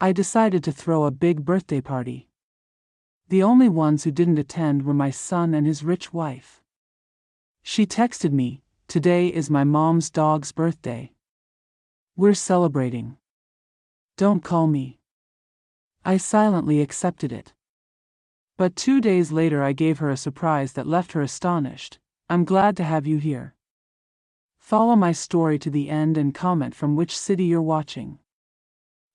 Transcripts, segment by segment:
I decided to throw a big birthday party. The only ones who didn't attend were my son and his rich wife. She texted me, "Today is my mom's dog's birthday. We're celebrating. Don't call me." I silently accepted it. But 2 days later I gave her a surprise that left her astonished. "I'm glad to have you here. Follow my story to the end and comment from which city you're watching.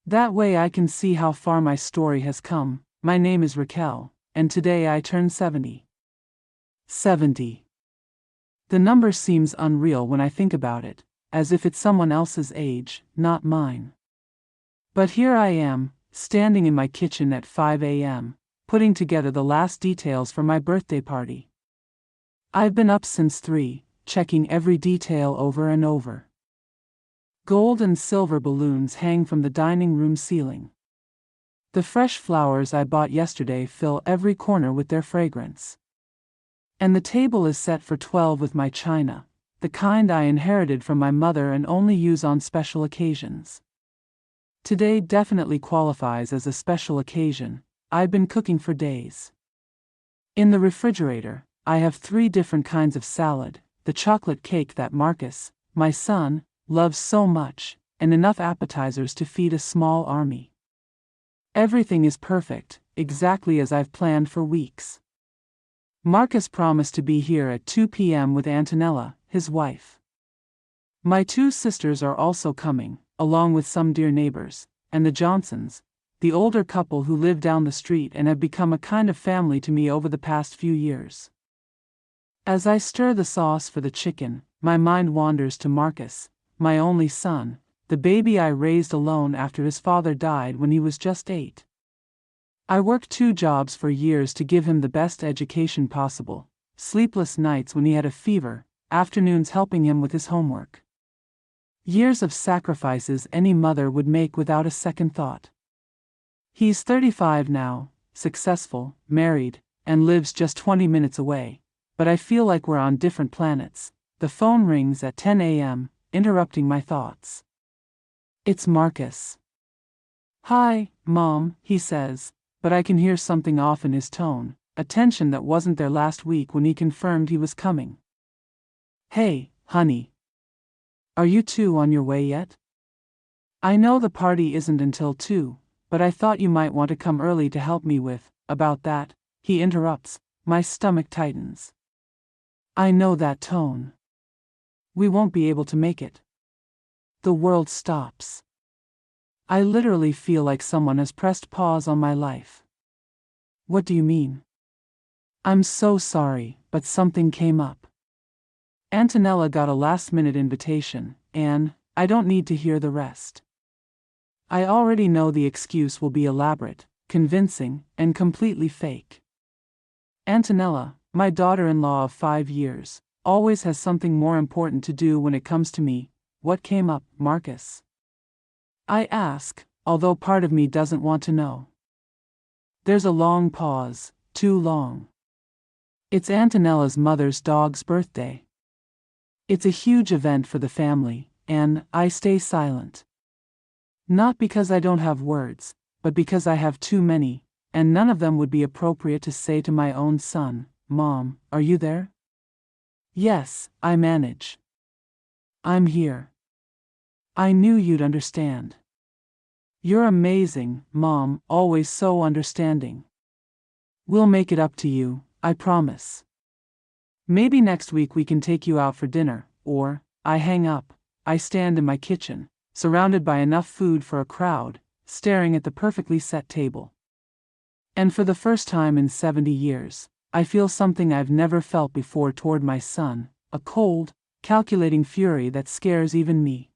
That way I can see how far my story has come." My name is Raquel, and today I turn 70. 70. The number seems unreal when I think about it, as if it's someone else's age, not mine. But here I am, standing in my kitchen at 5 a.m., putting together the last details for my birthday party. I've been up since 3, checking every detail over and over. Gold and silver balloons hang from the dining room ceiling. The fresh flowers I bought yesterday fill every corner with their fragrance. And the table is set for 12 with my china, the kind I inherited from my mother and only use on special occasions. Today definitely qualifies as a special occasion. I've been cooking for days. In the refrigerator, I have 3 different kinds of salad, the chocolate cake that Marcus, my son, loves so much, and enough appetizers to feed a small army. Everything is perfect, exactly as I've planned for weeks. Marcus promised to be here at 2 p.m. with Antonella, his wife. My 2 sisters are also coming, along with some dear neighbors, and the Johnsons, the older couple who live down the street and have become a kind of family to me over the past few years. As I stir the sauce for the chicken, my mind wanders to Marcus, my only son, the baby I raised alone after his father died when he was just 8. I worked 2 jobs for years to give him the best education possible, sleepless nights when he had a fever, afternoons helping him with his homework. Years of sacrifices any mother would make without a second thought. He's 35 now, successful, married, and lives just 20 minutes away, but I feel like we're on different planets. The phone rings at 10 a.m., interrupting my thoughts. It's Marcus. "Hi, Mom," he says, but I can hear something off in his tone, a tension that wasn't there last week when he confirmed he was coming. "Hey, honey. Are you 2 on your way yet? I know the party isn't until 2, but I thought you might want to come early to help me with." "About that," he interrupts, my stomach tightens. I know that tone. We won't be able to make it. The world stops. I literally feel like someone has pressed pause on my life. What do you mean? I'm so sorry, but something came up. Antonella got a last-minute invitation, and I don't need to hear the rest. I already know the excuse will be elaborate, convincing, and completely fake. Antonella, my daughter-in-law of 5 years, always has something more important to do when it comes to me. "What came up, Marcus?" I ask, although part of me doesn't want to know. There's a long pause, too long. It's Antonella's mother's dog's birthday. It's a huge event for the family, and I stay silent. Not because I don't have words, but because I have too many, and none of them would be appropriate to say to my own son. "Mom, are you there?" "Yes," I manage. "I'm here. I knew you'd understand. You're amazing, Mom, always so understanding. We'll make it up to you, I promise. Maybe next week we can take you out for dinner." Or, I hang up. I stand in my kitchen, surrounded by enough food for a crowd, staring at the perfectly set table. And for the first time in 70 years, I feel something I've never felt before toward my son, a cold, calculating fury that scares even me.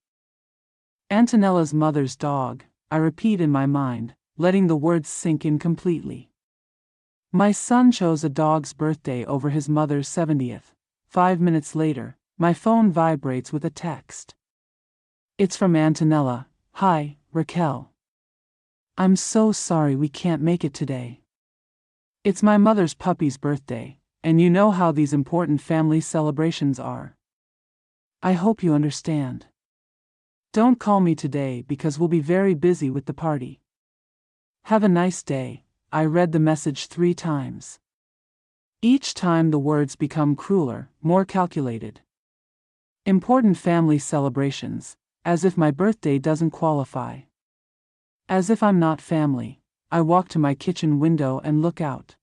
Antonella's mother's dog, I repeat in my mind, letting the words sink in completely. My son chose a dog's birthday over his mother's 70th. 5 minutes later, my phone vibrates with a text. It's from Antonella. "Hi, Raquel. I'm so sorry we can't make it today. It's my mother's puppy's birthday, and you know how these important family celebrations are. I hope you understand. Don't call me today because we'll be very busy with the party. "Have a nice day." I read the message 3 times. Each time the words become crueler, more calculated. Important family celebrations, as if my birthday doesn't qualify. As if I'm not family. I walk to my kitchen window and look out.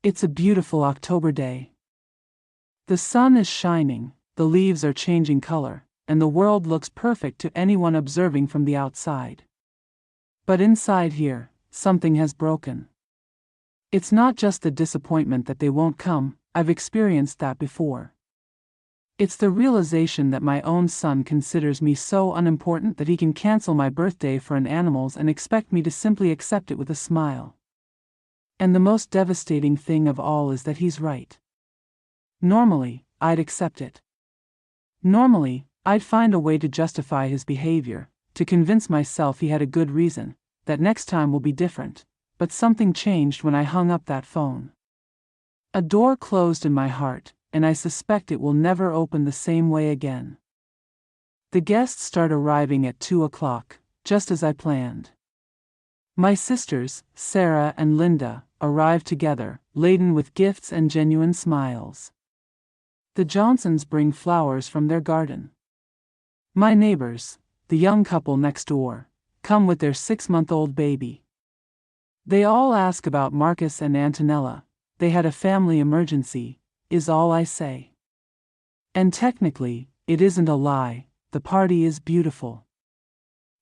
It's a beautiful October day. The sun is shining, the leaves are changing color, and the world looks perfect to anyone observing from the outside. But inside here, something has broken. It's not just the disappointment that they won't come. I've experienced that before. It's the realization that my own son considers me so unimportant that he can cancel my birthday for an animal's and expect me to simply accept it with a smile. And the most devastating thing of all is that he's right. Normally, I'd accept it. Normally, I'd find a way to justify his behavior, to convince myself he had a good reason, that next time will be different. But something changed when I hung up that phone. A door closed in my heart, and I suspect it will never open the same way again. The guests start arriving at 2 o'clock, just as I planned. My sisters, Sarah and Linda, arrive together, laden with gifts and genuine smiles. The Johnsons bring flowers from their garden. My neighbors, the young couple next door, come with their 6-month-old baby. They all ask about Marcus and Antonella. They had a family emergency, is all I say. And technically, it isn't a lie, the party is beautiful.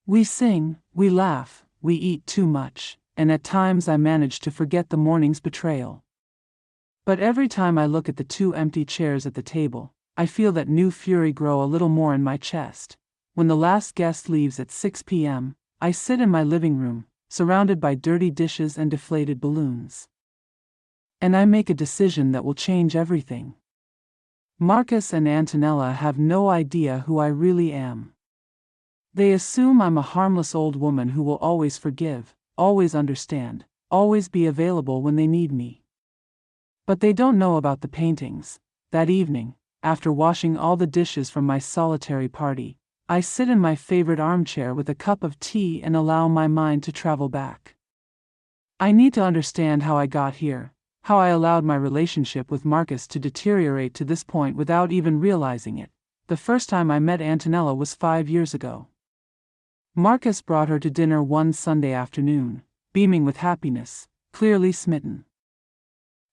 We sing, we laugh, we eat too much, and at times I manage to forget the morning's betrayal. But every time I look at the 2 empty chairs at the table, I feel that new fury grow a little more in my chest. When the last guest leaves at 6 p.m., I sit in my living room, surrounded by dirty dishes and deflated balloons. And I make a decision that will change everything. Marcus and Antonella have no idea who I really am. They assume I'm a harmless old woman who will always forgive, always understand, always be available when they need me. But they don't know about the paintings. That evening, after washing all the dishes from my solitary party, I sit in my favorite armchair with a cup of tea and allow my mind to travel back. I need to understand how I got here, how I allowed my relationship with Marcus to deteriorate to this point without even realizing it. The first time I met Antonella was 5 years ago. Marcus brought her to dinner one Sunday afternoon, beaming with happiness, clearly smitten.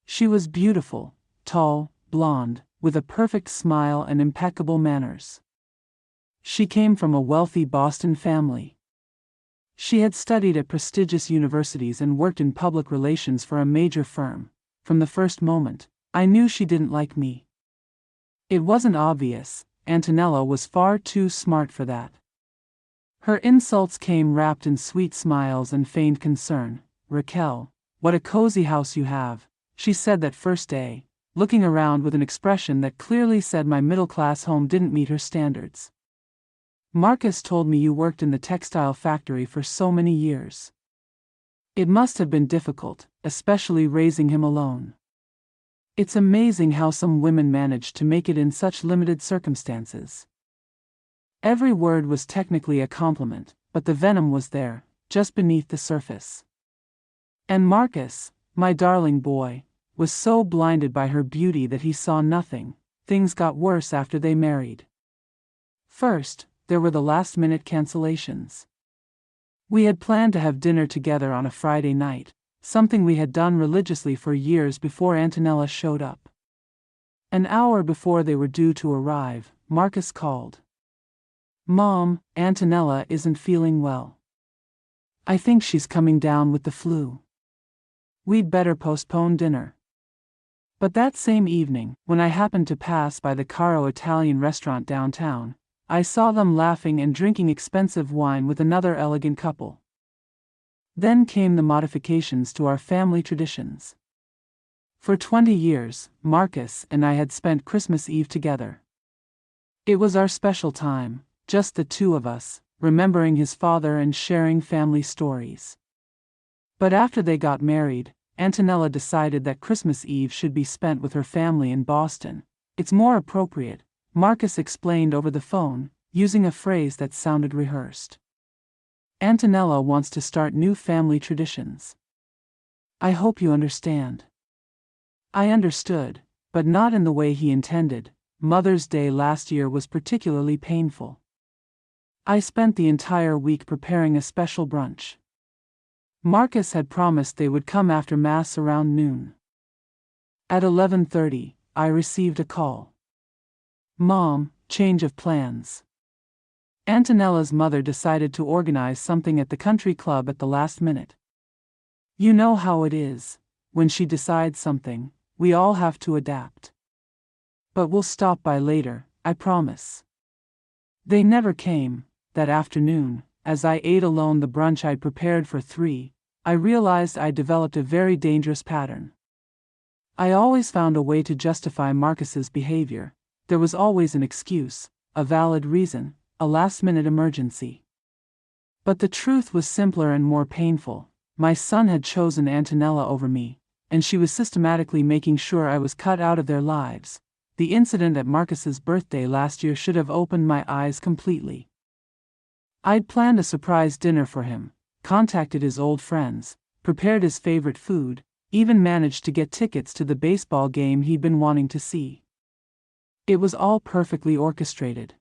She was beautiful, tall, blonde, with a perfect smile and impeccable manners. She came from a wealthy Boston family. She had studied at prestigious universities and worked in public relations for a major firm. From the first moment, I knew she didn't like me. It wasn't obvious. Antonella was far too smart for that. Her insults came wrapped in sweet smiles and feigned concern. "Raquel, what a cozy house you have," she said that first day, looking around with an expression that clearly said my middle-class home didn't meet her standards. "Marcus told me you worked in the textile factory for so many years. It must have been difficult, especially raising him alone. It's amazing how some women manage to make it in such limited circumstances." Every word was technically a compliment, but the venom was there, just beneath the surface. And Marcus, my darling boy, was so blinded by her beauty that he saw nothing. Things got worse after they married. First, there were the last-minute cancellations. We had planned to have dinner together on a Friday night, something we had done religiously for years before Antonella showed up. An hour before they were due to arrive, Marcus called. "Mom, Antonella isn't feeling well. I think she's coming down with the flu. We'd better postpone dinner." But that same evening, when I happened to pass by the Caro Italian restaurant downtown, I saw them laughing and drinking expensive wine with another elegant couple. Then came the modifications to our family traditions. For 20 years, Marcus and I had spent Christmas Eve together. It was our special time, just the two of us, remembering his father and sharing family stories. But after they got married, Antonella decided that Christmas Eve should be spent with her family in Boston. "It's more appropriate," Marcus explained over the phone, using a phrase that sounded rehearsed. Antonella wants to start new family traditions. I hope you understand. I understood, but not in the way he intended. Mother's Day last year was particularly painful. I spent the entire week preparing a special brunch. Marcus had promised they would come after Mass around noon. At 11:30, I received a call. Mom, change of plans. Antonella's mother decided to organize something at the country club at the last minute. You know how it is. When she decides something, we all have to adapt. But we'll stop by later, I promise. They never came. That afternoon, as I ate alone the brunch I'd prepared for 3, I realized I'd developed a very dangerous pattern. I always found a way to justify Marcus's behavior. There was always an excuse, a valid reason, a last-minute emergency. But the truth was simpler and more painful. My son had chosen Antonella over me, and she was systematically making sure I was cut out of their lives. The incident at Marcus's birthday last year should have opened my eyes completely. I'd planned a surprise dinner for him, contacted his old friends, prepared his favorite food, even managed to get tickets to the baseball game he'd been wanting to see. It was all perfectly orchestrated.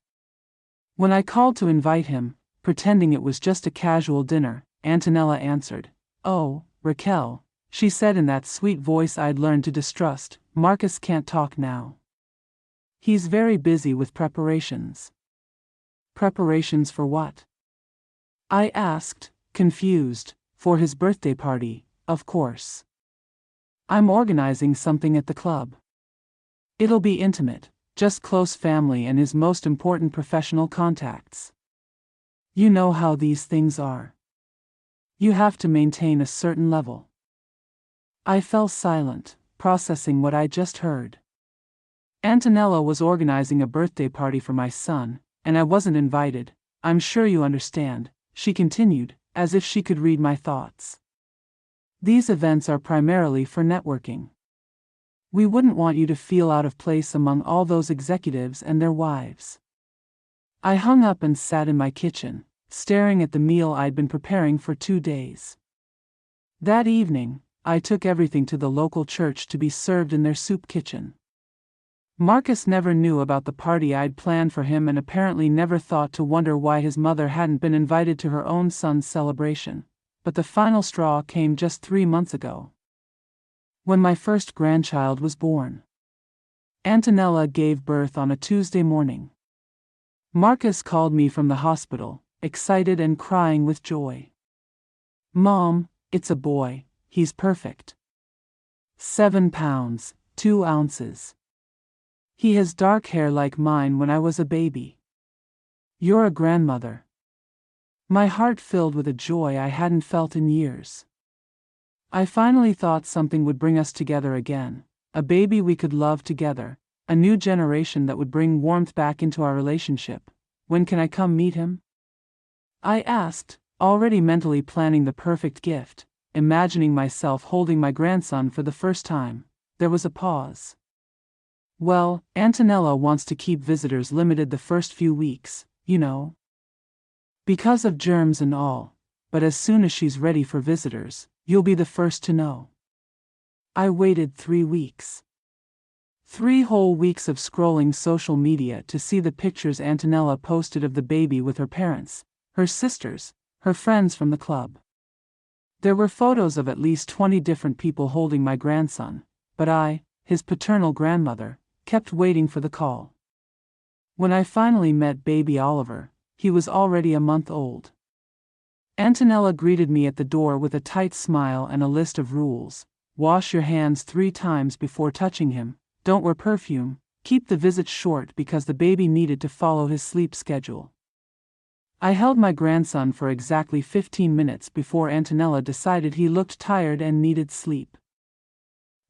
When I called to invite him, pretending it was just a casual dinner, Antonella answered. "Oh, Raquel," she said in that sweet voice I'd learned to distrust, "Marcus can't talk now. He's very busy with preparations." Preparations for what? I asked, confused. For his birthday party, of course. I'm organizing something at the club. It'll be intimate, just close family and his most important professional contacts. You know how these things are. You have to maintain a certain level. I fell silent, processing what I just heard. Antonella was organizing a birthday party for my son, and I wasn't invited. "I'm sure you understand," she continued, as if she could read my thoughts. "These events are primarily for networking. We wouldn't want you to feel out of place among all those executives and their wives." I hung up and sat in my kitchen, staring at the meal I'd been preparing for 2 days. That evening, I took everything to the local church to be served in their soup kitchen. Marcus never knew about the party I'd planned for him and apparently never thought to wonder why his mother hadn't been invited to her own son's celebration, but the final straw came just 3 months ago, when my first grandchild was born. Antonella gave birth on a Tuesday morning. Marcus called me from the hospital, excited and crying with joy. "Mom, it's a boy, he's perfect. 7 pounds, 2 ounces. He has dark hair like mine when I was a baby. You're a grandmother." My heart filled with a joy I hadn't felt in years. I finally thought something would bring us together again, a baby we could love together, a new generation that would bring warmth back into our relationship. "When can I come meet him?" I asked, already mentally planning the perfect gift, imagining myself holding my grandson for the first time. There was a pause. "Well, Antonella wants to keep visitors limited the first few weeks, you know. Because of germs and all, but as soon as she's ready for visitors, you'll be the first to know." I waited 3 weeks. 3 whole weeks of scrolling social media to see the pictures Antonella posted of the baby with her parents, her sisters, her friends from the club. There were photos of at least 20 different people holding my grandson, but I, his paternal grandmother, kept waiting for the call. When I finally met baby Oliver, he was already a month old. Antonella greeted me at the door with a tight smile and a list of rules. Wash your hands 3 times before touching him, don't wear perfume, keep the visits short because the baby needed to follow his sleep schedule. I held my grandson for exactly 15 minutes before Antonella decided he looked tired and needed sleep.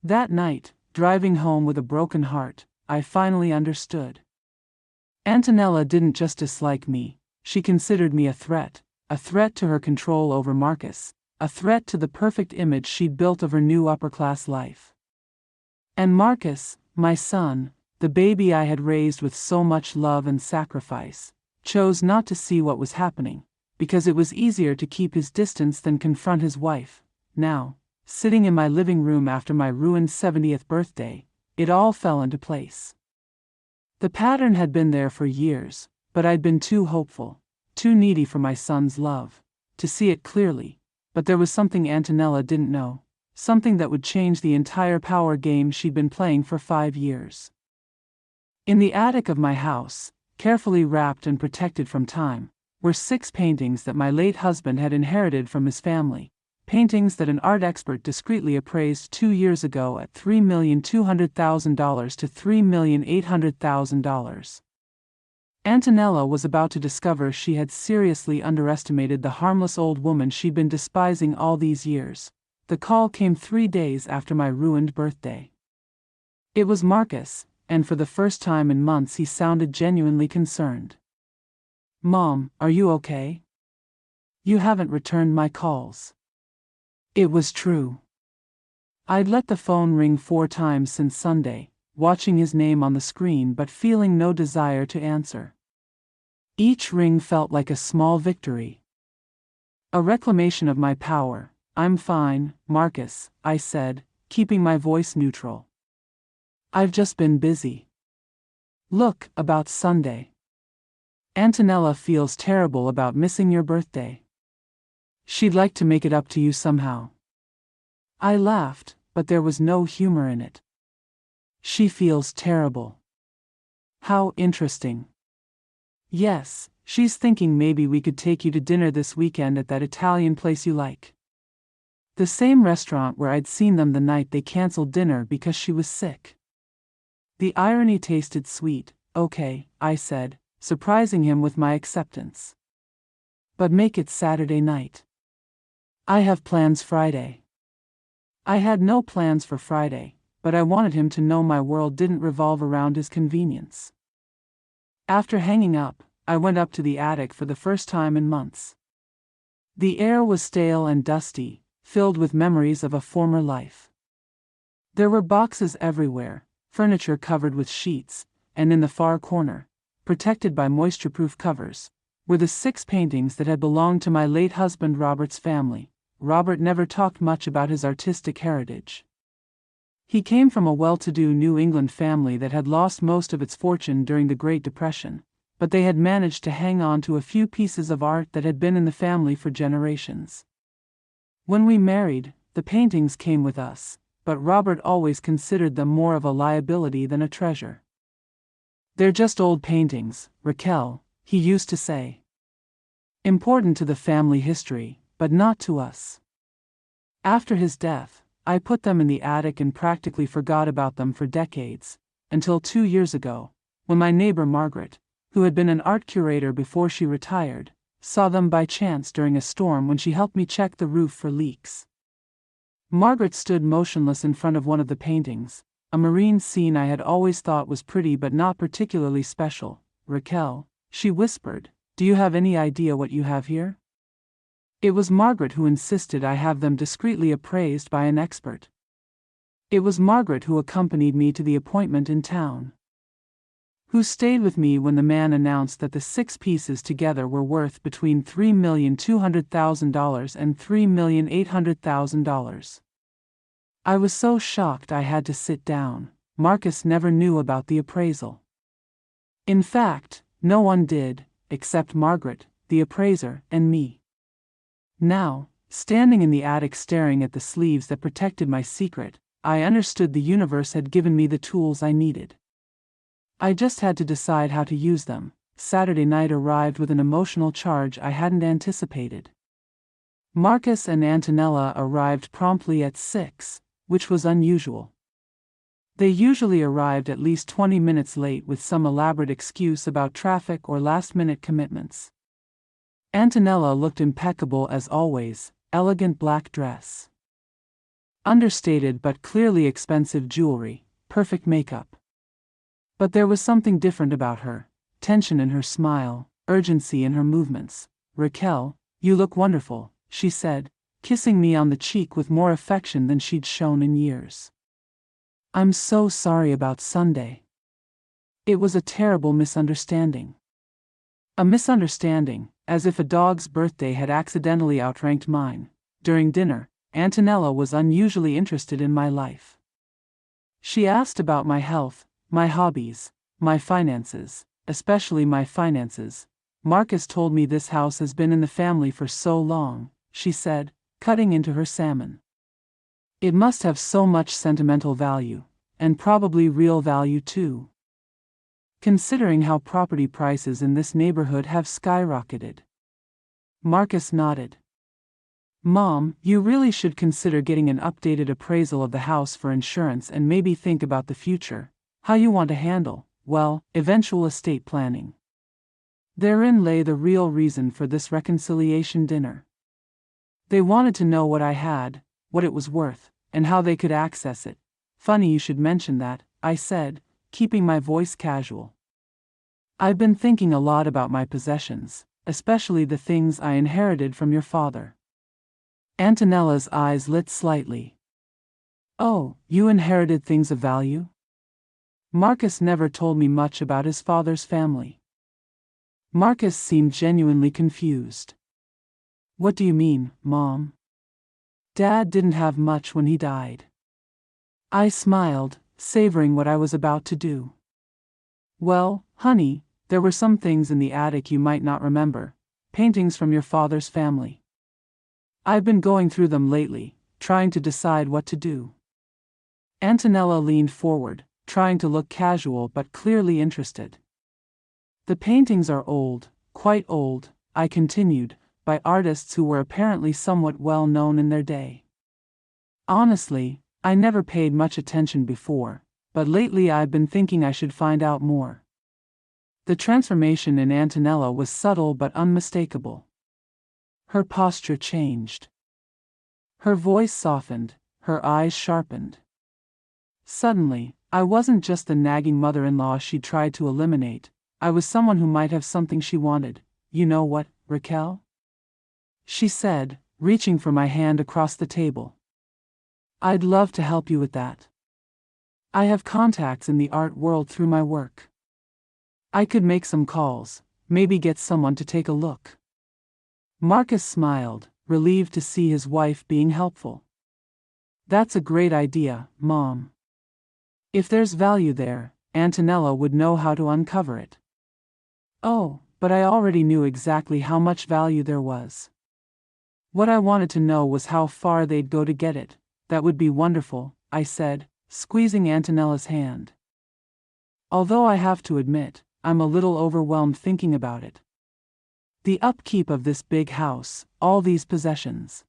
That night, driving home with a broken heart, I finally understood. Antonella didn't just dislike me, she considered me a threat to her control over Marcus, a threat to the perfect image she'd built of her new upper-class life. And Marcus, my son, the baby I had raised with so much love and sacrifice, chose not to see what was happening, because it was easier to keep his distance than confront his wife. Now, sitting in my living room after my ruined 70th birthday, it all fell into place. The pattern had been there for years, but I'd been too hopeful, too needy for my son's love, to see it clearly. But there was something Antonella didn't know, something that would change the entire power game she'd been playing for 5 years. In the attic of my house, carefully wrapped and protected from time, were 6 paintings that my late husband had inherited from his family, paintings that an art expert discreetly appraised 2 years ago at $3,200,000 to $3,800,000. Antonella was about to discover she had seriously underestimated the harmless old woman she'd been despising all these years. The call came 3 days after my ruined birthday. It was Marcus, and for the first time in months he sounded genuinely concerned. "Mom, are you okay? You haven't returned my calls." It was true. I'd let the phone ring 4 times since Sunday, watching his name on the screen but feeling no desire to answer. Each ring felt like a small victory. A reclamation of my power. "I'm fine, Marcus," I said, keeping my voice neutral. "I've just been busy." "Look, about Sunday. Antonella feels terrible about missing your birthday. She'd like to make it up to you somehow." I laughed, but there was no humor in it. "She feels terrible. How interesting." "Yes, she's thinking maybe we could take you to dinner this weekend at that Italian place you like. The same restaurant where I'd seen them the night they canceled dinner because she was sick." The irony tasted sweet. "Okay," I said, surprising him with my acceptance. "But make it Saturday night. I have plans Friday." I had no plans for Friday, but I wanted him to know my world didn't revolve around his convenience. After hanging up, I went up to the attic for the first time in months. The air was stale and dusty, filled with memories of a former life. There were boxes everywhere, furniture covered with sheets, and in the far corner, protected by moisture-proof covers, were the 6 paintings that had belonged to my late husband Robert's family. Robert never talked much about his artistic heritage. He came from a well-to-do New England family that had lost most of its fortune during the Great Depression, but they had managed to hang on to a few pieces of art that had been in the family for generations. When we married, the paintings came with us, but Robert always considered them more of a liability than a treasure. "They're just old paintings, Raquel," he used to say. "Important to the family history, but not to us." After his death, I put them in the attic and practically forgot about them for decades, until 2 years ago, when my neighbor Margaret, who had been an art curator before she retired, saw them by chance during a storm when she helped me check the roof for leaks. Margaret stood motionless in front of one of the paintings, a marine scene I had always thought was pretty but not particularly special. "Raquel," she whispered, "do you have any idea what you have here?" It was Margaret who insisted I have them discreetly appraised by an expert. It was Margaret who accompanied me to the appointment in town. Who stayed with me when the man announced that the 6 pieces together were worth between $3,200,000 and $3,800,000. I was so shocked I had to sit down. Marcus never knew about the appraisal. In fact, no one did, except Margaret, the appraiser, and me. Now, standing in the attic staring at the sleeves that protected my secret, I understood the universe had given me the tools I needed. I just had to decide how to use them. Saturday night arrived with an emotional charge I hadn't anticipated. Marcus and Antonella arrived promptly at 6, which was unusual. They usually arrived at least 20 minutes late with some elaborate excuse about traffic or last-minute commitments. Antonella looked impeccable as always, elegant black dress. Understated but clearly expensive jewelry, perfect makeup. But there was something different about her, tension in her smile, urgency in her movements. "Raquel, you look wonderful," she said, kissing me on the cheek with more affection than she'd shown in years. "I'm so sorry about Sunday. It was a terrible misunderstanding." "A misunderstanding," as if a dog's birthday had accidentally outranked mine. During dinner, Antonella was unusually interested in my life. She asked about my health, my hobbies, my finances, especially my finances. Marcus told me this house has been in the family for so long, she said, cutting into her salmon. It must have so much sentimental value, and probably real value too, considering how property prices in this neighborhood have skyrocketed. Marcus nodded. Mom, you really should consider getting an updated appraisal of the house for insurance and maybe think about the future, how you want to handle, well, eventual estate planning. Therein lay the real reason for this reconciliation dinner. They wanted to know what I had, what it was worth, and how they could access it. Funny you should mention that, I said, keeping my voice casual. I've been thinking a lot about my possessions, especially the things I inherited from your father. Antonella's eyes lit slightly. Oh, you inherited things of value? Marcus never told me much about his father's family. Marcus seemed genuinely confused. What do you mean, Mom? Dad didn't have much when he died. I smiled, savoring what I was about to do. Well, honey, there were some things in the attic you might not remember, paintings from your father's family. I've been going through them lately, trying to decide what to do. Antonella leaned forward, trying to look casual but clearly interested. The paintings are old, quite old, I continued, by artists who were apparently somewhat well known in their day. Honestly, I never paid much attention before, but lately I've been thinking I should find out more. The transformation in Antonella was subtle but unmistakable. Her posture changed. Her voice softened, her eyes sharpened. Suddenly, I wasn't just the nagging mother-in-law she tried to eliminate, I was someone who might have something she wanted. You know what, Raquel? She said, reaching for my hand across the table. I'd love to help you with that. I have contacts in the art world through my work. I could make some calls, maybe get someone to take a look. Marcus smiled, relieved to see his wife being helpful. That's a great idea, Mom. If there's value there, Antonella would know how to uncover it. Oh, but I already knew exactly how much value there was. What I wanted to know was how far they'd go to get it. That would be wonderful, I said, squeezing Antonella's hand. Although I have to admit, I'm a little overwhelmed thinking about it. The upkeep of this big house, all these possessions.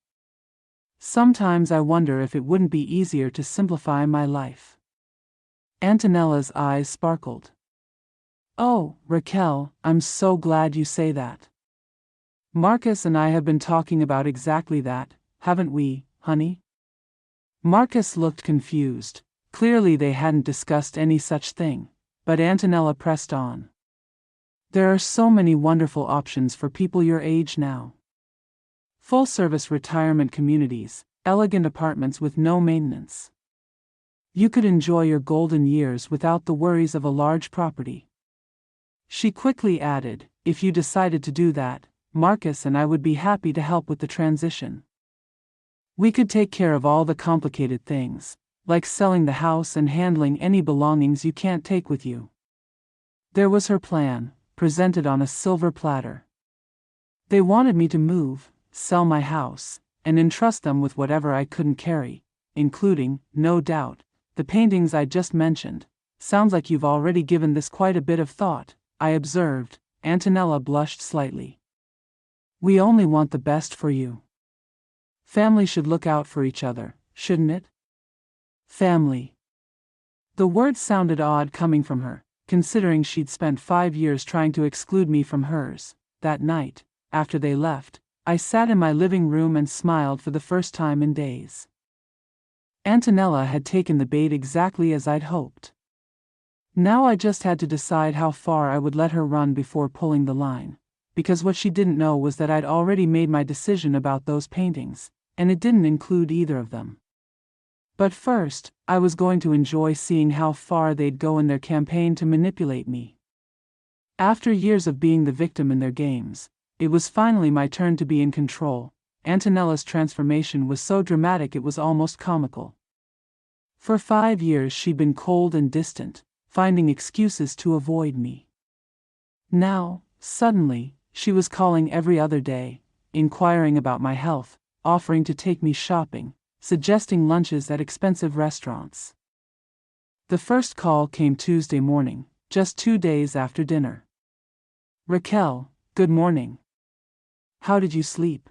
Sometimes I wonder if it wouldn't be easier to simplify my life. Antonella's eyes sparkled. Oh, Raquel, I'm so glad you say that. Marcus and I have been talking about exactly that, haven't we, honey? Marcus looked confused. Clearly they hadn't discussed any such thing, but Antonella pressed on. There are so many wonderful options for people your age now. Full-service retirement communities, elegant apartments with no maintenance. You could enjoy your golden years without the worries of a large property. She quickly added, if you decided to do that, Marcus and I would be happy to help with the transition. We could take care of all the complicated things, like selling the house and handling any belongings you can't take with you. There was her plan, presented on a silver platter. They wanted me to move, sell my house, and entrust them with whatever I couldn't carry, including, no doubt, the paintings I just mentioned. Sounds like you've already given this quite a bit of thought, I observed. Antonella blushed slightly. We only want the best for you. Family should look out for each other, shouldn't it? Family. The word sounded odd coming from her, considering she'd spent 5 years trying to exclude me from hers. That night, after they left, I sat in my living room and smiled for the first time in days. Antonella had taken the bait exactly as I'd hoped. Now I just had to decide how far I would let her run before pulling the line, because what she didn't know was that I'd already made my decision about those paintings, and it didn't include either of them. But first, I was going to enjoy seeing how far they'd go in their campaign to manipulate me. After years of being the victim in their games, It was finally my turn to be in control. Antonella's transformation was so dramatic it was almost comical. For 5 years she'd been cold and distant, finding excuses to avoid me. Now, suddenly, she was calling every other day, inquiring about my health, offering to take me shopping, suggesting lunches at expensive restaurants. The first call came Tuesday morning, just 2 days after dinner. "Raquel, good morning. How did you sleep?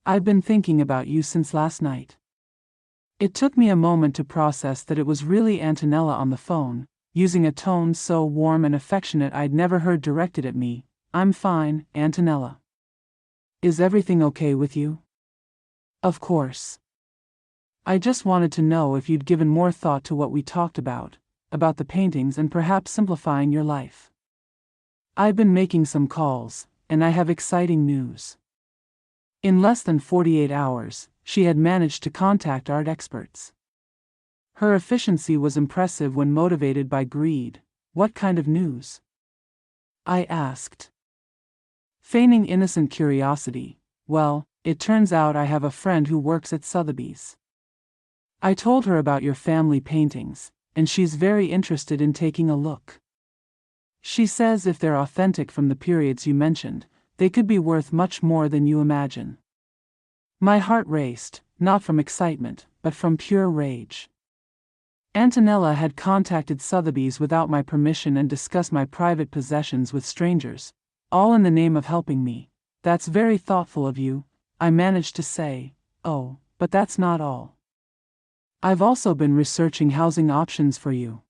I've been thinking about you since last night." It took me a moment to process that it was really Antonella on the phone, using a tone so warm and affectionate I'd never heard directed at me. "I'm fine, Antonella. Is everything okay with you?" "Of course. I just wanted to know if you'd given more thought to what we talked about the paintings and perhaps simplifying your life. I've been making some calls, and I have exciting news." In less than 48 hours, she had managed to contact art experts. Her efficiency was impressive when motivated by greed. "What kind of news?" I asked, feigning innocent curiosity. "Well, it turns out I have a friend who works at Sotheby's. I told her about your family paintings, and she's very interested in taking a look. She says if they're authentic from the periods you mentioned, they could be worth much more than you imagine." My heart raced, not from excitement, but from pure rage. Antonella had contacted Sotheby's without my permission and discussed my private possessions with strangers, all in the name of helping me. "That's very thoughtful of you," I managed to say. "Oh, but that's not all. I've also been researching housing options for you.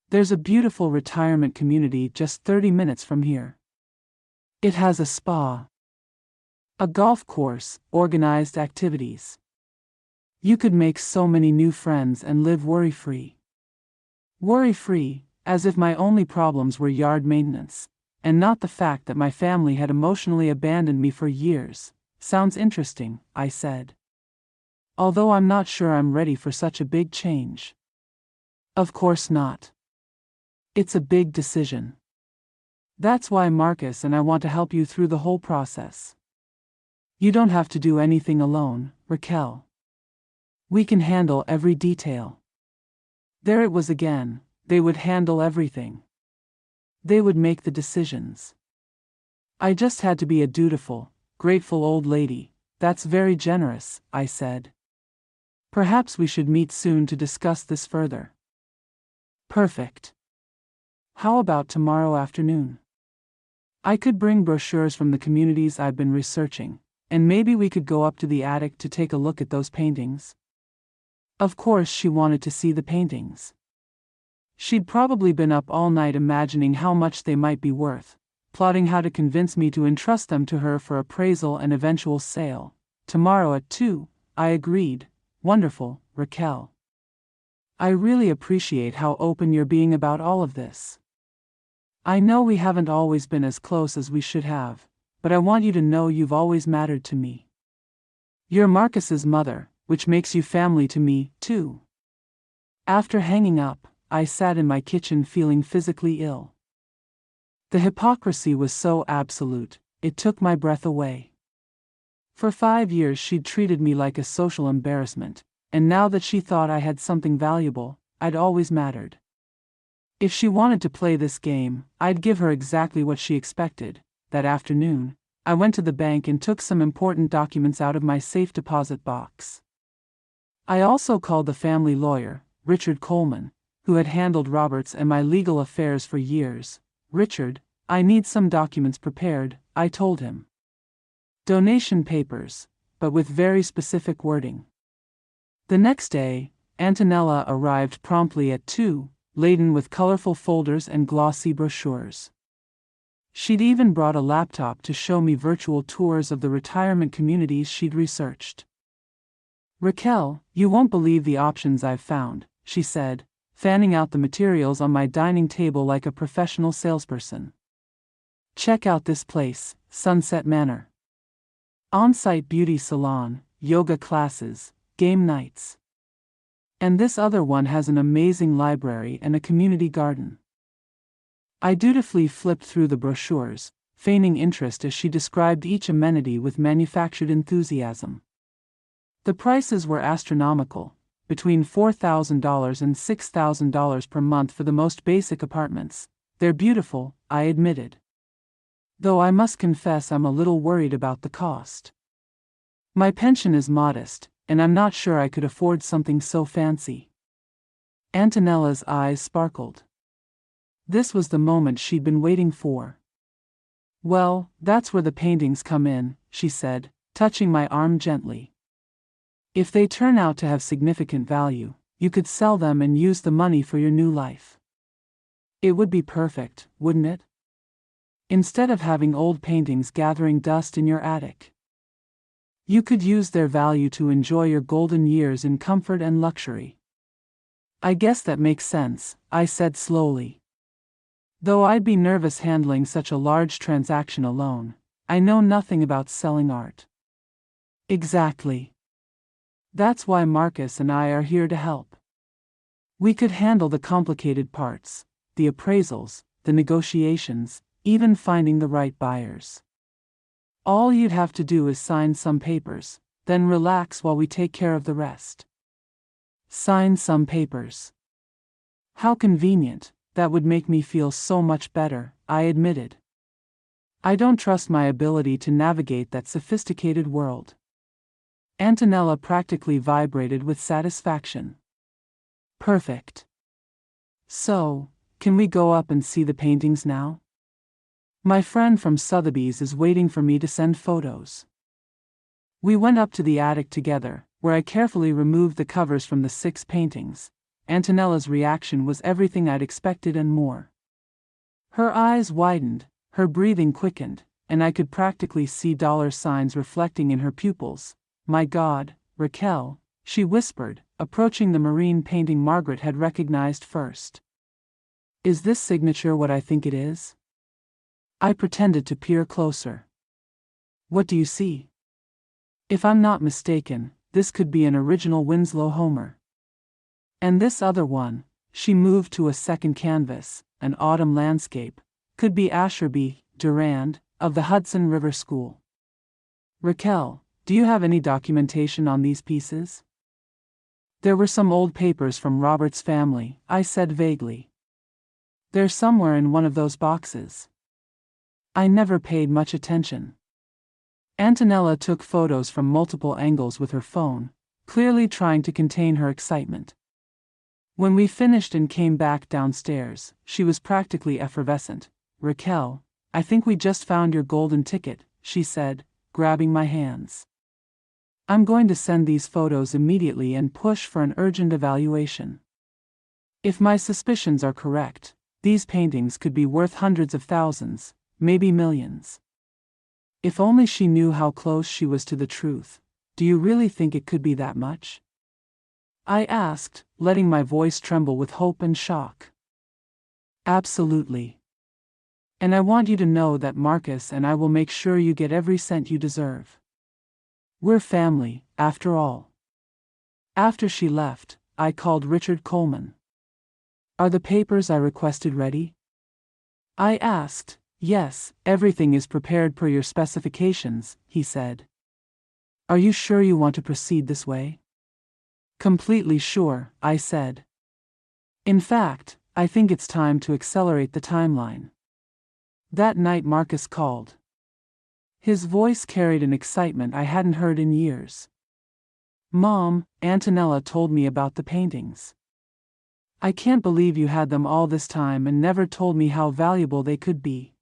There's a beautiful retirement community just 30 minutes from here. It has a spa, a golf course, organized activities. You could make so many new friends and live worry-free." Worry-free, as if my only problems were yard maintenance, and not the fact that my family had emotionally abandoned me for years. "Sounds interesting," I said. "Although I'm not sure I'm ready for such a big change." "Of course not. It's a big decision. That's why Marcus and I want to help you through the whole process. You don't have to do anything alone, Raquel. We can handle every detail." There it was again. They would handle everything. They would make the decisions. I just had to be a dutiful, grateful old lady. "That's very generous," I said. "Perhaps we should meet soon to discuss this further." "Perfect. How about tomorrow afternoon? I could bring brochures from the communities I've been researching, and maybe we could go up to the attic to take a look at those paintings." Of course she wanted to see the paintings. She'd probably been up all night imagining how much they might be worth, plotting how to convince me to entrust them to her for appraisal and eventual sale. "Tomorrow at 2, I agreed. "Wonderful, Raquel. I really appreciate how open you're being about all of this. I know we haven't always been as close as we should have, but I want you to know you've always mattered to me. You're Marcus's mother, which makes you family to me, too." After hanging up, I sat in my kitchen feeling physically ill. The hypocrisy was so absolute, it took my breath away. For 5 years she'd treated me like a social embarrassment, and now that she thought I had something valuable, I'd always mattered. If she wanted to play this game, I'd give her exactly what she expected. That afternoon, I went to the bank and took some important documents out of my safe deposit box. I also called the family lawyer, Richard Coleman, who had handled Robert's and my legal affairs for years. "Richard, I need some documents prepared," I told him. "Donation papers, but with very specific wording." The next day, Antonella arrived promptly at 2, laden with colorful folders and glossy brochures. She'd even brought a laptop to show me virtual tours of the retirement communities she'd researched. "Raquel, you won't believe the options I've found," she said, fanning out the materials on my dining table like a professional salesperson. "Check out this place, Sunset Manor. On-site beauty salon, yoga classes, game nights. And this other one has an amazing library and a community garden." I dutifully flipped through the brochures, feigning interest as she described each amenity with manufactured enthusiasm. The prices were astronomical, between $4,000 and $6,000 per month for the most basic apartments. They're beautiful, I admitted. Though I must confess I'm a little worried about the cost. My pension is modest, and I'm not sure I could afford something so fancy. Antonella's eyes sparkled. This was the moment she'd been waiting for. Well, that's where the paintings come in, she said, touching my arm gently. If they turn out to have significant value, you could sell them and use the money for your new life. It would be perfect, wouldn't it? Instead of having old paintings gathering dust in your attic. You could use their value to enjoy your golden years in comfort and luxury. I guess that makes sense, I said slowly. Though I'd be nervous handling such a large transaction alone, I know nothing about selling art. Exactly. That's why Marcus and I are here to help. We could handle the complicated parts, the appraisals, the negotiations, even finding the right buyers. All you'd have to do is sign some papers, then relax while we take care of the rest. Sign some papers. How convenient, that would make me feel so much better, I admitted. I don't trust my ability to navigate that sophisticated world. Antonella practically vibrated with satisfaction. Perfect. So, can we go up and see the paintings now? My friend from Sotheby's is waiting for me to send photos. We went up to the attic together, where I carefully removed the covers from the 6 paintings. Antonella's reaction was everything I'd expected and more. Her eyes widened, her breathing quickened, and I could practically see dollar signs reflecting in her pupils. My God, Raquel, she whispered, approaching the marine painting Margaret had recognized first. Is this signature what I think it is? I pretended to peer closer. What do you see? If I'm not mistaken, this could be an original Winslow Homer. And this other one, she moved to a second canvas, an autumn landscape, could be Asher B. Durand, of the Hudson River School. Raquel, do you have any documentation on these pieces? There were some old papers from Robert's family, I said vaguely. They're somewhere in one of those boxes. I never paid much attention. Antonella took photos from multiple angles with her phone, clearly trying to contain her excitement. When we finished and came back downstairs, she was practically effervescent. Raquel, I think we just found your golden ticket, she said, grabbing my hands. I'm going to send these photos immediately and push for an urgent evaluation. If my suspicions are correct, these paintings could be worth hundreds of thousands, maybe millions. If only she knew how close she was to the truth. Do you really think it could be that much? I asked, letting my voice tremble with hope and shock. Absolutely. And I want you to know that Marcus and I will make sure you get every cent you deserve. We're family, after all. After she left, I called Richard Coleman. Are the papers I requested ready? I asked. Yes, everything is prepared per your specifications, he said. Are you sure you want to proceed this way? Completely sure, I said. In fact, I think it's time to accelerate the timeline. That night Marcus called. His voice carried an excitement I hadn't heard in years. Mom, Antonella told me about the paintings. I can't believe you had them all this time and never told me how valuable they could be.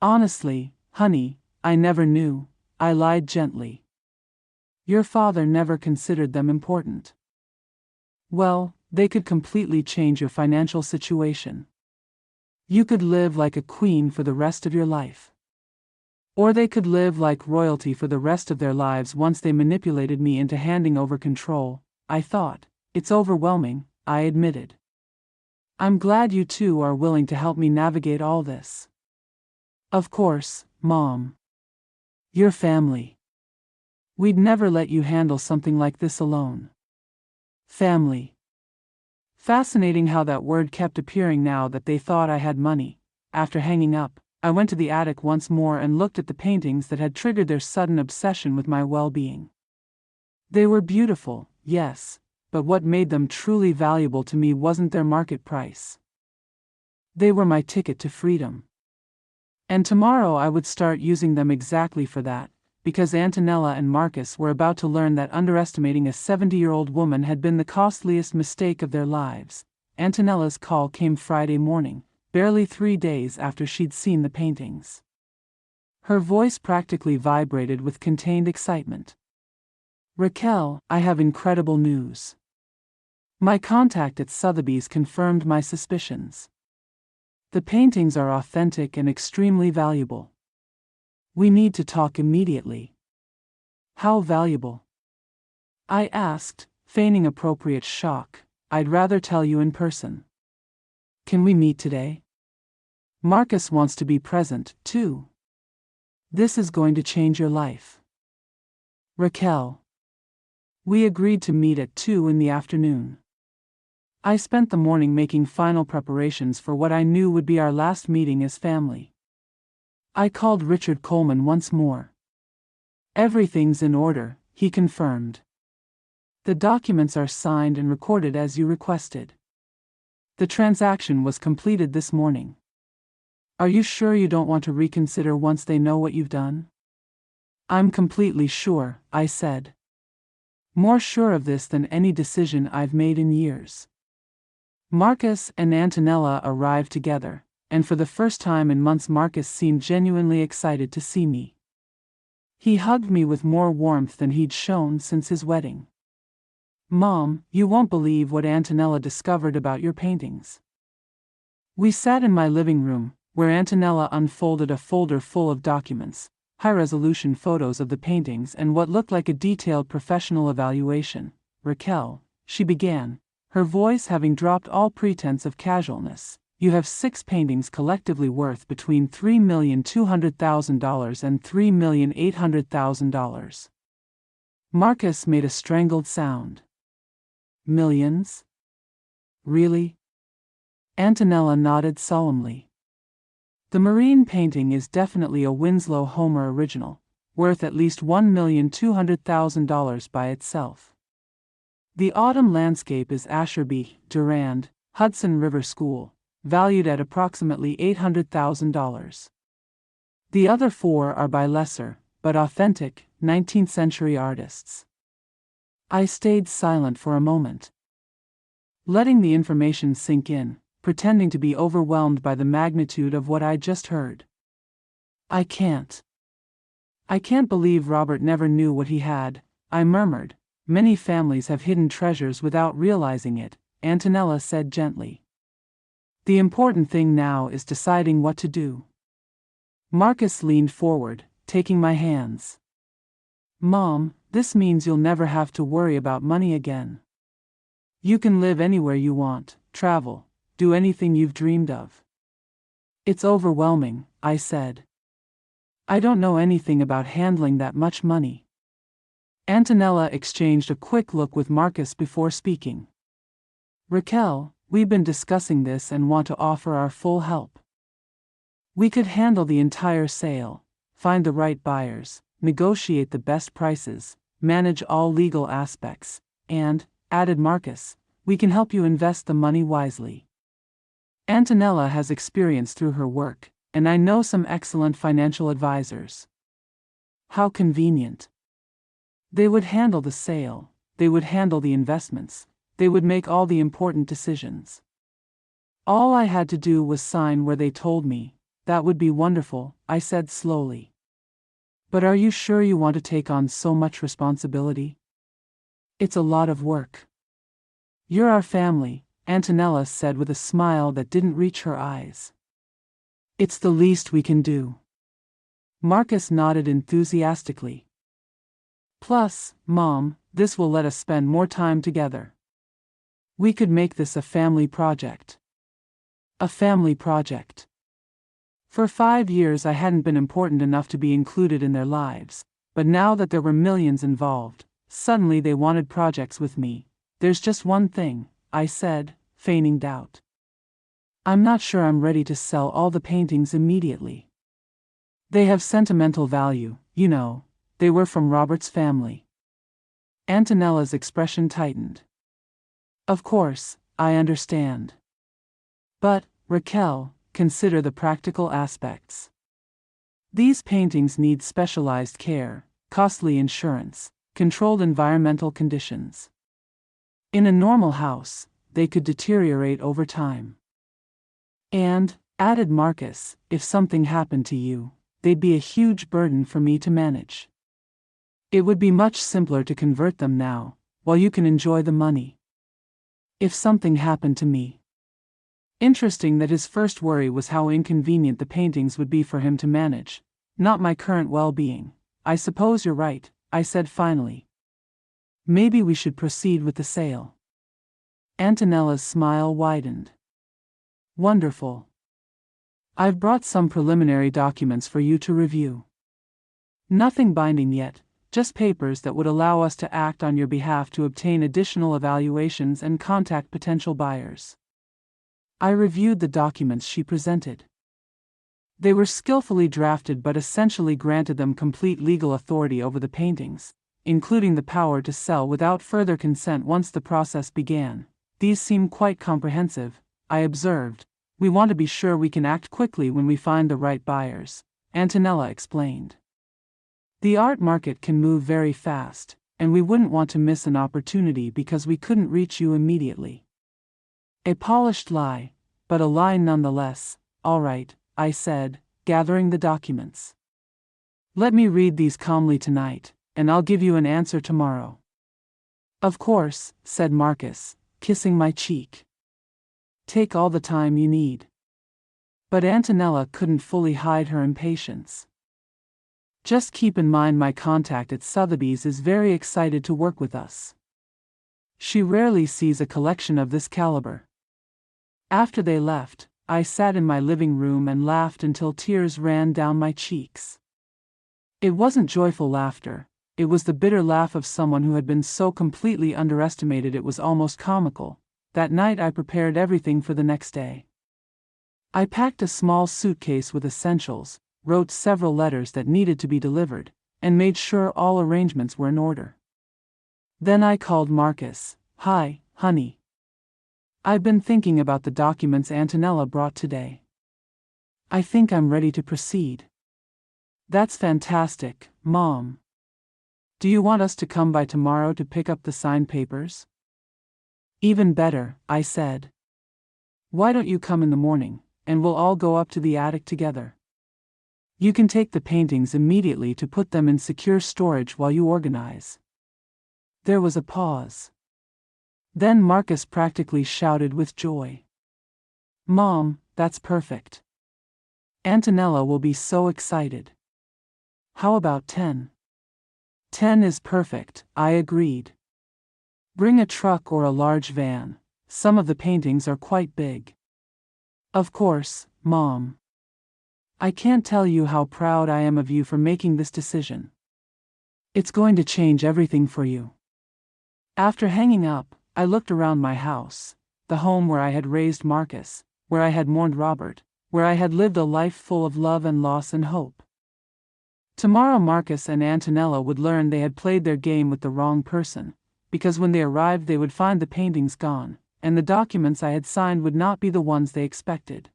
Honestly, honey, I never knew, I lied gently. Your father never considered them important. Well, they could completely change your financial situation. You could live like a queen for the rest of your life. Or they could live like royalty for the rest of their lives once they manipulated me into handing over control. I thought, it's overwhelming, I admitted. I'm glad you two are willing to help me navigate all this. Of course, Mom. Your family. We'd never let you handle something like this alone. Family. Fascinating how that word kept appearing now that they thought I had money. After hanging up, I went to the attic once more and looked at the paintings that had triggered their sudden obsession with my well-being. They were beautiful, yes, but what made them truly valuable to me wasn't their market price. They were my ticket to freedom. And tomorrow I would start using them exactly for that, because Antonella and Marcus were about to learn that underestimating a 70-year-old woman had been the costliest mistake of their lives. Antonella's call came Friday morning, barely 3 days after she'd seen the paintings. Her voice practically vibrated with contained excitement. "Raquel, I have incredible news. My contact at Sotheby's confirmed my suspicions. The paintings are authentic and extremely valuable. We need to talk immediately." "How valuable?" I asked, feigning appropriate shock. "I'd rather tell you in person." "Can we meet today? Marcus wants to be present, too. This is going to change your life." "Raquel." We agreed to meet at 2 in the afternoon. I spent the morning making final preparations for what I knew would be our last meeting as family. I called Richard Coleman once more. "Everything's in order," he confirmed. "The documents are signed and recorded as you requested. The transaction was completed this morning. Are you sure you don't want to reconsider once they know what you've done?" "I'm completely sure," I said. "More sure of this than any decision I've made in years." Marcus and Antonella arrived together, and for the first time in months Marcus seemed genuinely excited to see me. He hugged me with more warmth than he'd shown since his wedding. "Mom, you won't believe what Antonella discovered about your paintings." We sat in my living room, where Antonella unfolded a folder full of documents, high-resolution photos of the paintings and what looked like a detailed professional evaluation. "Raquel," she began, her voice having dropped all pretense of casualness, "you have 6 paintings collectively worth between $3,200,000 and $3,800,000. Marcus made a strangled sound. "Millions? Really?" Antonella nodded solemnly. "The marine painting is definitely a Winslow Homer original, worth at least $1,200,000 by itself. The autumn landscape is Asherby, Durand, Hudson River School, valued at approximately $800,000. The other 4 are by lesser, but authentic, 19th-century artists." I stayed silent for a moment, letting the information sink in, pretending to be overwhelmed by the magnitude of what I'd just heard. I can't believe Robert never knew what he had," I murmured. "Many families have hidden treasures without realizing it," Antonella said gently. "The important thing now is deciding what to do." Marcus leaned forward, taking my hands. "Mom, this means you'll never have to worry about money again. You can live anywhere you want, travel, do anything you've dreamed of." "It's overwhelming," I said. "I don't know anything about handling that much money." Antonella exchanged a quick look with Marcus before speaking. "Raquel, we've been discussing this and want to offer our full help. We could handle the entire sale, find the right buyers, negotiate the best prices, manage all legal aspects, and," added Marcus, "we can help you invest the money wisely. Antonella has experience through her work, and I know some excellent financial advisors." "How convenient. They would handle the sale, they would handle the investments, they would make all the important decisions. All I had to do was sign where they told me." "That would be wonderful," I said slowly. "But are you sure you want to take on so much responsibility? It's a lot of work." "You're our family," Antonella said with a smile that didn't reach her eyes. "It's the least we can do." Marcus nodded enthusiastically. "Plus, Mom, this will let us spend more time together. We could make this a family project." A family project. For 5 years I hadn't been important enough to be included in their lives, but now that there were millions involved, suddenly they wanted projects with me. "There's just one thing," I said, feigning doubt. "I'm not sure I'm ready to sell all the paintings immediately." They have sentimental value, you know. They were from Robert's family. Antonella's expression tightened. Of course, I understand. But, Raquel, consider the practical aspects. These paintings need specialized care, costly insurance, controlled environmental conditions. In a normal house, they could deteriorate over time. And, added Marcus, if something happened to you, they'd be a huge burden for me to manage. It would be much simpler to convert them now, while you can enjoy the money. If something happened to me. Interesting that his first worry was how inconvenient the paintings would be for him to manage, not my current well-being. I suppose you're right, I said finally. Maybe we should proceed with the sale. Antonella's smile widened. Wonderful. I've brought some preliminary documents for you to review. Nothing binding yet, just papers that would allow us to act on your behalf to obtain additional evaluations and contact potential buyers. I reviewed the documents she presented. They were skillfully drafted but essentially granted them complete legal authority over the paintings, including the power to sell without further consent once the process began. These seem quite comprehensive, I observed. We want to be sure we can act quickly when we find the right buyers, Antonella explained. The art market can move very fast, and we wouldn't want to miss an opportunity because we couldn't reach you immediately. A polished lie, but a lie nonetheless. All right, I said, gathering the documents. Let me read these calmly tonight, and I'll give you an answer tomorrow. Of course, said Marcus, kissing my cheek. Take all the time you need. But Antonella couldn't fully hide her impatience. Just keep in mind my contact at Sotheby's is very excited to work with us. She rarely sees a collection of this caliber. After they left, I sat in my living room and laughed until tears ran down my cheeks. It wasn't joyful laughter, it was the bitter laugh of someone who had been so completely underestimated it was almost comical. That night I prepared everything for the next day. I packed a small suitcase with essentials, wrote several letters that needed to be delivered, and made sure all arrangements were in order. Then I called Marcus. Hi, honey. I've been thinking about the documents Antonella brought today. I think I'm ready to proceed. That's fantastic, Mom. Do you want us to come by tomorrow to pick up the signed papers? Even better, I said. Why don't you come in the morning, and we'll all go up to the attic together. You can take the paintings immediately to put them in secure storage while you organize. There was a pause. Then Marcus practically shouted with joy. Mom, that's perfect. Antonella will be so excited. How about 10? 10 is perfect, I agreed. Bring a truck or a large van. Some of the paintings are quite big. Of course, Mom. I can't tell you how proud I am of you for making this decision. It's going to change everything for you. After hanging up, I looked around my house, the home where I had raised Marcus, where I had mourned Robert, where I had lived a life full of love and loss and hope. Tomorrow Marcus and Antonella would learn they had played their game with the wrong person, because when they arrived they would find the paintings gone, and the documents I had signed would not be the ones they expected.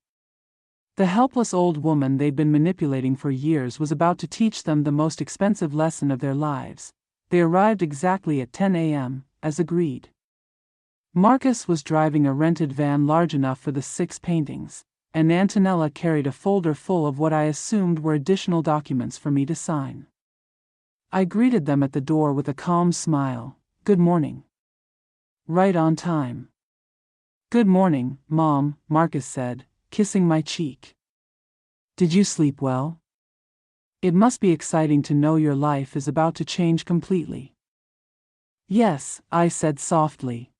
The helpless old woman they'd been manipulating for years was about to teach them the most expensive lesson of their lives. They arrived exactly at 10 a.m., as agreed. Marcus was driving a rented van large enough for the 6 paintings, and Antonella carried a folder full of what I assumed were additional documents for me to sign. I greeted them at the door with a calm smile. Good morning. Right on time. Good morning, Mom, Marcus said, kissing my cheek. Did you sleep well? It must be exciting to know your life is about to change completely. Yes, I said softly.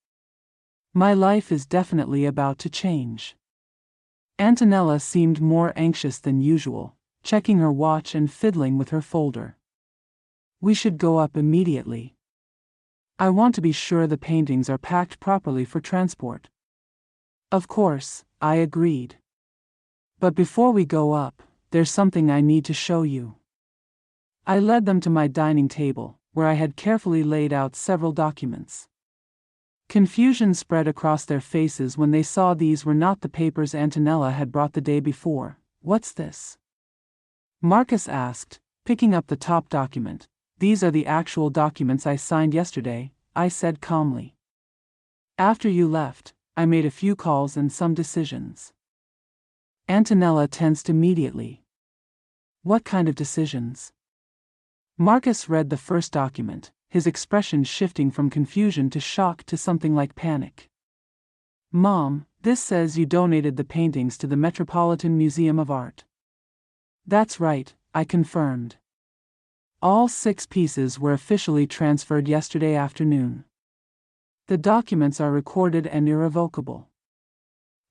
My life is definitely about to change. Antonella seemed more anxious than usual, checking her watch and fiddling with her folder. We should go up immediately. I want to be sure the paintings are packed properly for transport. Of course, I agreed. But before we go up, there's something I need to show you. I led them to my dining table, where I had carefully laid out several documents. Confusion spread across their faces when they saw these were not the papers Antonella had brought the day before. "What's this?" Marcus asked, picking up the top document. "These are the actual documents I signed yesterday," I said calmly. "After you left, I made a few calls and some decisions." Antonella tensed immediately. "What kind of decisions?" Marcus read the first document, his expression shifting from confusion to shock to something like panic. "Mom, this says you donated the paintings to the Metropolitan Museum of Art." "That's right," I confirmed. "All 6 pieces were officially transferred yesterday afternoon. The documents are recorded and irrevocable."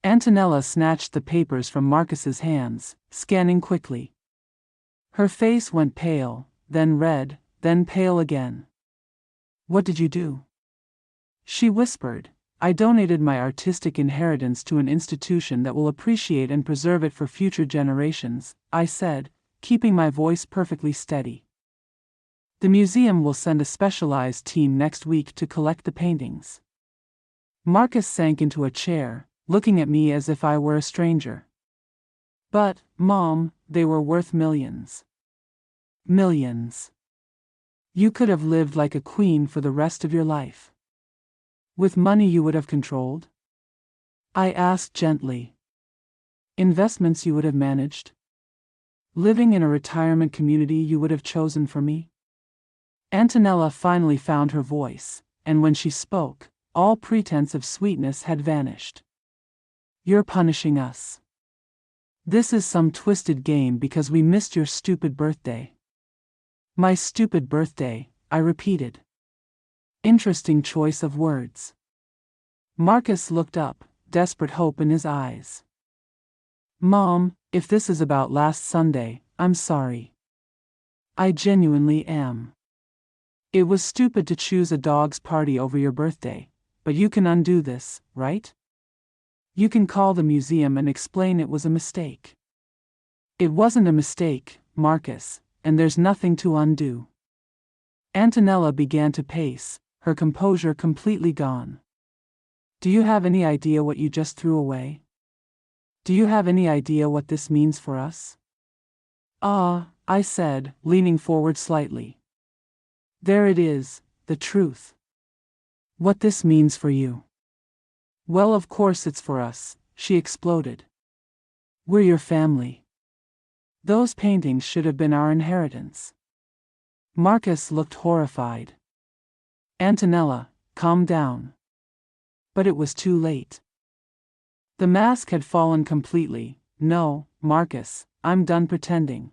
Antonella snatched the papers from Marcus's hands, scanning quickly. Her face went pale, then red, then pale again. "What did you do?" she whispered. "I donated my artistic inheritance to an institution that will appreciate and preserve it for future generations," I said, keeping my voice perfectly steady. "The museum will send a specialized team next week to collect the paintings." Marcus sank into a chair, looking at me as if I were a stranger. "But, Mom, they were worth millions." "Millions. You could have lived like a queen for the rest of your life. With money you would have controlled?" I asked gently. "Investments you would have managed? Living in a retirement community you would have chosen for me?" Antonella finally found her voice, and when she spoke, all pretense of sweetness had vanished. "You're punishing us. This is some twisted game because we missed your stupid birthday." "My stupid birthday," I repeated. Interesting choice of words. Marcus looked up, desperate hope in his eyes. "Mom, if this is about last Sunday, I'm sorry. I genuinely am. It was stupid to choose a dog's party over your birthday, but you can undo this, right? You can call the museum and explain it was a mistake." "It wasn't a mistake, Marcus, and there's nothing to undo." Antonella began to pace, her composure completely gone. "Do you have any idea what you just threw away? Do you have any idea what this means for us?" I said, leaning forward slightly. "There it is, the truth. What this means for you." "Well, of course it's for us," she exploded. "We're your family. Those paintings should have been our inheritance." Marcus looked horrified. "Antonella, calm down." But it was too late. The mask had fallen completely. "No, Marcus, I'm done pretending.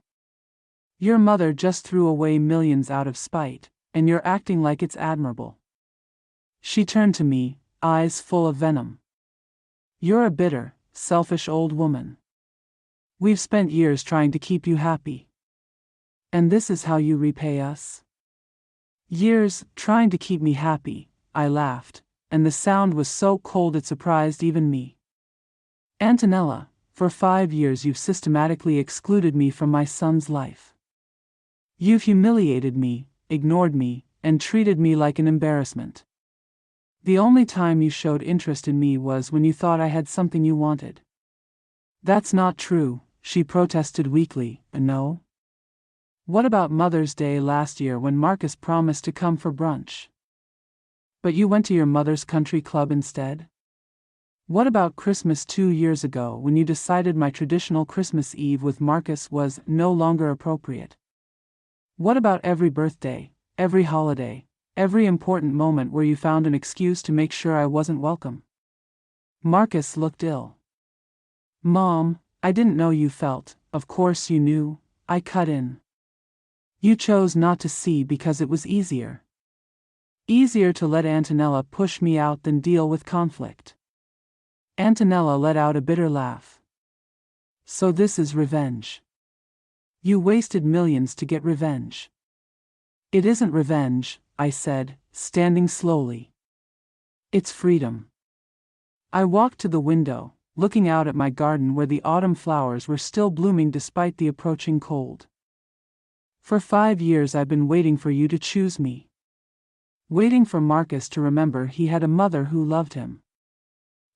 Your mother just threw away millions out of spite, and you're acting like it's admirable." She turned to me, eyes full of venom. "You're a bitter, selfish old woman. We've spent years trying to keep you happy. And this is how you repay us?" "Years, trying to keep me happy," I laughed, and the sound was so cold it surprised even me. "Antonella, for 5 years you've systematically excluded me from my son's life. You've humiliated me, ignored me, and treated me like an embarrassment. The only time you showed interest in me was when you thought I had something you wanted." "That's not true," she protested weakly. "No? What about Mother's Day last year when Marcus promised to come for brunch? But you went to your mother's country club instead? What about Christmas 2 years ago when you decided my traditional Christmas Eve with Marcus was no longer appropriate? What about every birthday, every holiday, every important moment where you found an excuse to make sure I wasn't welcome?" Marcus looked ill. "Mom, I didn't know you felt." "Of course you knew," I cut in. "You chose not to see because it was easier. Easier to let Antonella push me out than deal with conflict." Antonella let out a bitter laugh. "So this is revenge. You wasted millions to get revenge." "It isn't revenge," I said, standing slowly. "It's freedom." I walked to the window, looking out at my garden where the autumn flowers were still blooming despite the approaching cold. For 5 years I've been waiting for you to choose me. Waiting for Marcus to remember he had a mother who loved him.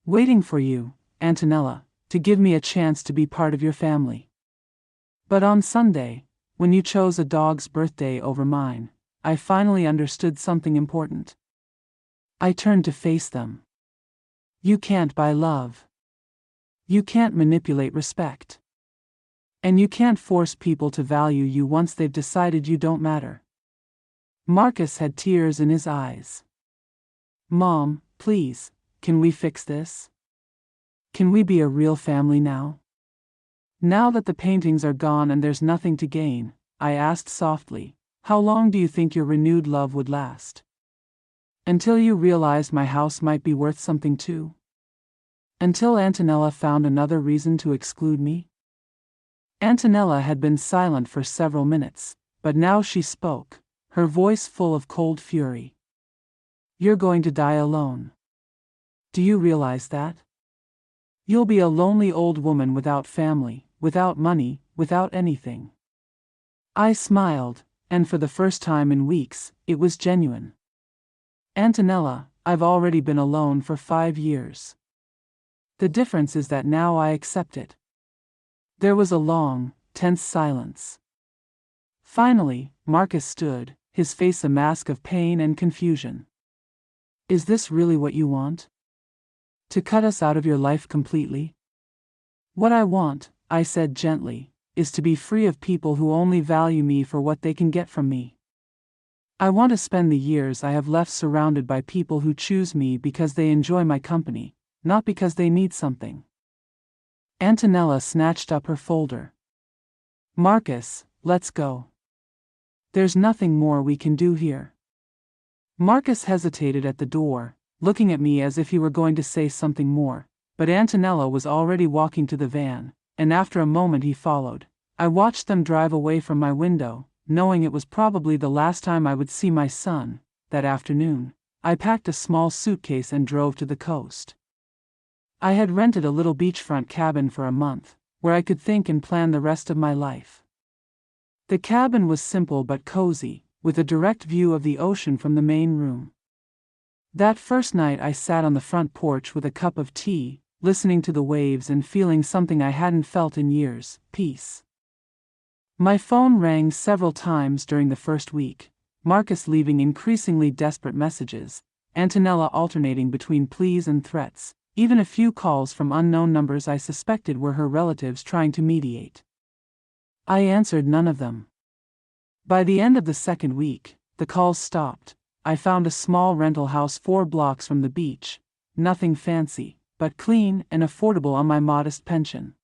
Waiting for you, Antonella, to give me a chance to be part of your family. But on Sunday, when you chose a dog's birthday over mine, I finally understood something important. I turned to face them. You can't buy love. You can't manipulate respect. And you can't force people to value you once they've decided you don't matter. Marcus had tears in his eyes. Mom, please, can we fix this? Can we be a real family now? Now that the paintings are gone and there's nothing to gain, I asked softly, how long do you think your renewed love would last? Until you realized my house might be worth something too? Until Antonella found another reason to exclude me? Antonella had been silent for several minutes, but now she spoke, her voice full of cold fury. You're going to die alone. Do you realize that? You'll be a lonely old woman without family, without money, without anything. I smiled, and for the first time in weeks, it was genuine. Antonella, I've already been alone for 5 years. The difference is that now I accept it. There was a long, tense silence. Finally, Marcus stood, his face a mask of pain and confusion. Is this really what you want? To cut us out of your life completely? What I want, I said gently, is to be free of people who only value me for what they can get from me. I want to spend the years I have left surrounded by people who choose me because they enjoy my company, not because they need something. Antonella snatched up her folder. Marcus, let's go. There's nothing more we can do here. Marcus hesitated at the door, looking at me as if he were going to say something more, but Antonella was already walking to the van, and after a moment he followed. I watched them drive away from my window, knowing it was probably the last time I would see my son. That afternoon, I packed a small suitcase and drove to the coast. I had rented a little beachfront cabin for a month, where I could think and plan the rest of my life. The cabin was simple but cozy, with a direct view of the ocean from the main room. That first night I sat on the front porch with a cup of tea, listening to the waves and feeling something I hadn't felt in years, peace. My phone rang several times during the first week, Marcus leaving increasingly desperate messages, Antonella alternating between pleas and threats, even a few calls from unknown numbers I suspected were her relatives trying to mediate. I answered none of them. By the end of the second week, the calls stopped. I found a small rental house 4 blocks from the beach, nothing fancy, but clean and affordable on my modest pension.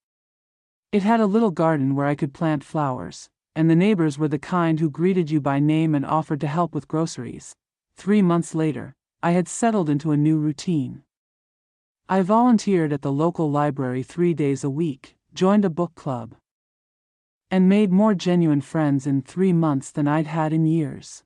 It had a little garden where I could plant flowers, and the neighbors were the kind who greeted you by name and offered to help with groceries. 3 months later, I had settled into a new routine. I volunteered at the local library 3 days a week, joined a book club, and made more genuine friends in 3 months than I'd had in years.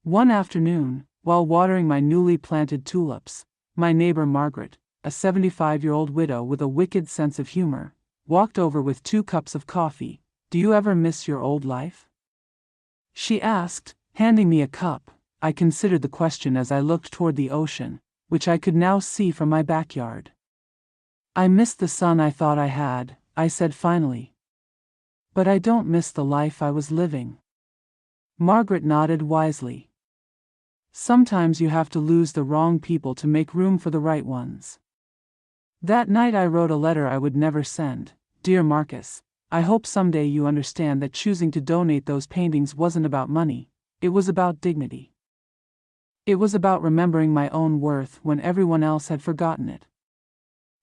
One afternoon, while watering my newly planted tulips, my neighbor Margaret, a 75-year-old widow with a wicked sense of humor, walked over with 2 cups of coffee. Do you ever miss your old life? She asked, handing me a cup. I considered the question as I looked toward the ocean, which I could now see from my backyard. I miss the son I thought I had, I said finally. But I don't miss the life I was living. Margaret nodded wisely. Sometimes you have to lose the wrong people to make room for the right ones. That night I wrote a letter I would never send. Dear Marcus, I hope someday you understand that choosing to donate those paintings wasn't about money, it was about dignity. It was about remembering my own worth when everyone else had forgotten it.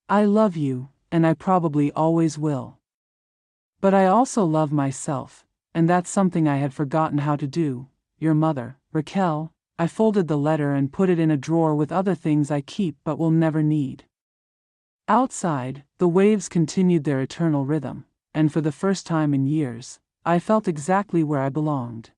I love you, and I probably always will. But I also love myself, and that's something I had forgotten how to do. Your mother, Raquel. I folded the letter and put it in a drawer with other things I keep but will never need. Outside, the waves continued their eternal rhythm, and for the first time in years, I felt exactly where I belonged.